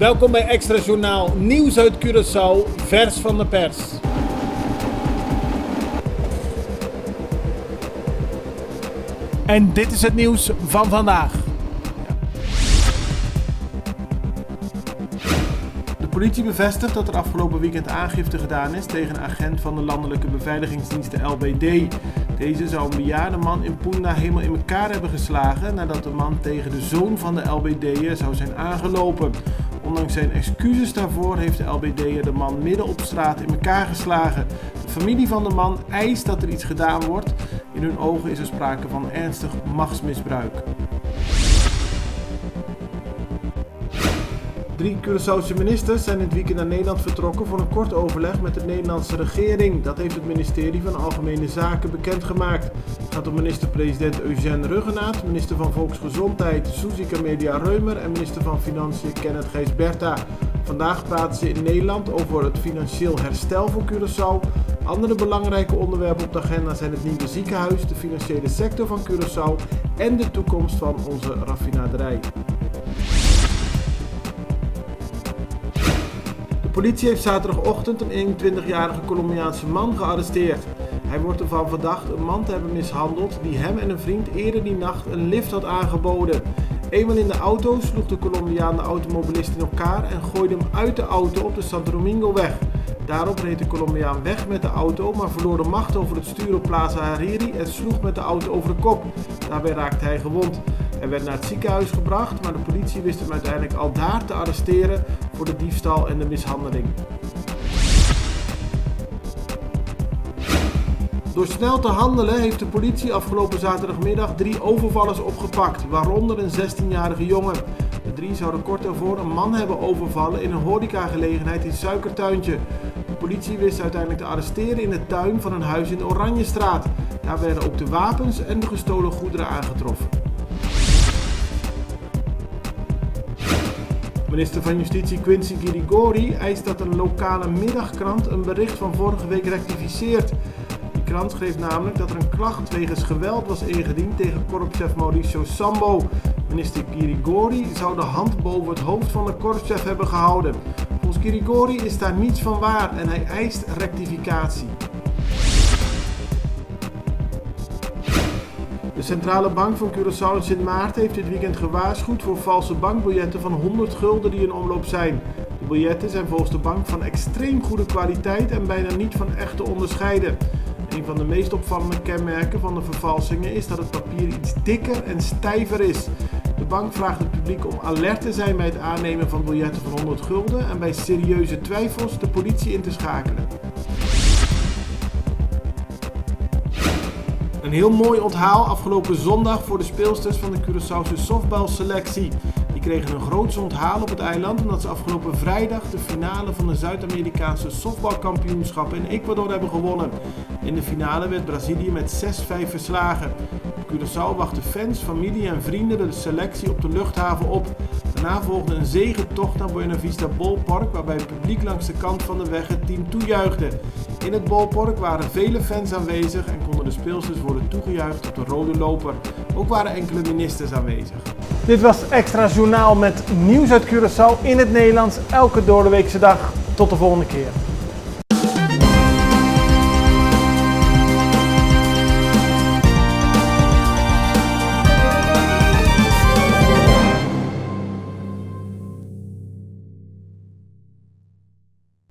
Welkom bij Extra Journaal, nieuws uit Curaçao, vers van de pers. En dit is het nieuws van vandaag. De politie bevestigt dat er afgelopen weekend aangifte gedaan is tegen een agent van de Landelijke Beveiligingsdienst, de LBD. Deze zou een bejaarde man in Punda helemaal in elkaar hebben geslagen nadat de man tegen de zoon van de LBD'er zou zijn aangelopen. Ondanks zijn excuses daarvoor heeft de LBD'er de man midden op straat in elkaar geslagen. De familie van de man eist dat er iets gedaan wordt. In hun ogen is er sprake van ernstig machtsmisbruik. 3 Curaçaose ministers zijn dit weekend naar Nederland vertrokken voor een kort overleg met de Nederlandse regering. Dat heeft het ministerie van Algemene Zaken bekendgemaakt. Het gaat om minister-president Eugène Ruggenaat, minister van Volksgezondheid Suzy Camelia Reumer en minister van Financiën Kenneth Gijsberta. Vandaag praten ze in Nederland over het financieel herstel voor Curaçao. Andere belangrijke onderwerpen op de agenda zijn het nieuwe ziekenhuis, de financiële sector van Curaçao en de toekomst van onze raffinaderij. De politie heeft zaterdagochtend een 21-jarige Colombiaanse man gearresteerd. Hij wordt ervan verdacht een man te hebben mishandeld die hem en een vriend eerder die nacht een lift had aangeboden. Eenmaal in de auto sloeg de Colombiaan de automobilist in elkaar en gooide hem uit de auto op de Santo Domingoweg. Daarop reed de Colombiaan weg met de auto, maar verloor de macht over het stuur op Plaza Hariri en sloeg met de auto over de kop. Daarbij raakte hij gewond. Hij werd naar het ziekenhuis gebracht, maar de politie wist hem uiteindelijk al daar te arresteren voor de diefstal en de mishandeling. Door snel te handelen heeft de politie afgelopen zaterdagmiddag 3 overvallers opgepakt, waaronder een 16-jarige jongen. De 3 zouden kort daarvoor een man hebben overvallen in een horecagelegenheid in Suikertuintje. De politie wist uiteindelijk te arresteren in de tuin van een huis in de Oranjestraat. Daar werden ook de wapens en de gestolen goederen aangetroffen. Minister van Justitie Quincy Girigori eist dat een lokale middagkrant een bericht van vorige week rectificeert. Die krant schreef namelijk dat er een klacht wegens geweld was ingediend tegen korpschef Mauricio Sambo. Minister Girigori zou de hand boven het hoofd van de korpschef hebben gehouden. Volgens Girigori is daar niets van waar en hij eist rectificatie. De Centrale Bank van Curaçao en Sint Maarten heeft dit weekend gewaarschuwd voor valse bankbiljetten van 100 gulden die in omloop zijn. De biljetten zijn volgens de bank van extreem goede kwaliteit en bijna niet van echt te onderscheiden. Een van de meest opvallende kenmerken van de vervalsingen is dat het papier iets dikker en stijver is. De bank vraagt het publiek om alert te zijn bij het aannemen van biljetten van 100 gulden en bij serieuze twijfels de politie in te schakelen. Een heel mooi onthaal afgelopen zondag voor de speelsters van de Curaçaose softbalselectie. Die kregen een groots onthaal op het eiland omdat ze afgelopen vrijdag de finale van de Zuid-Amerikaanse softbalkampioenschappen in Ecuador hebben gewonnen. In de finale werd Brazilië met 6-5 verslagen. Op Curaçao wachten fans, familie en vrienden de selectie op de luchthaven op. Daarna volgde een zegentocht naar Buena Vista Ballpark waarbij het publiek langs de kant van de weg het team toejuichte. In het ballpark waren vele fans aanwezig en konden de speelsters worden toegejuicht op de rode loper. Ook waren enkele ministers aanwezig. Dit was Extra Journaal met nieuws uit Curaçao in het Nederlands elke doordeweekse dag. Tot de volgende keer.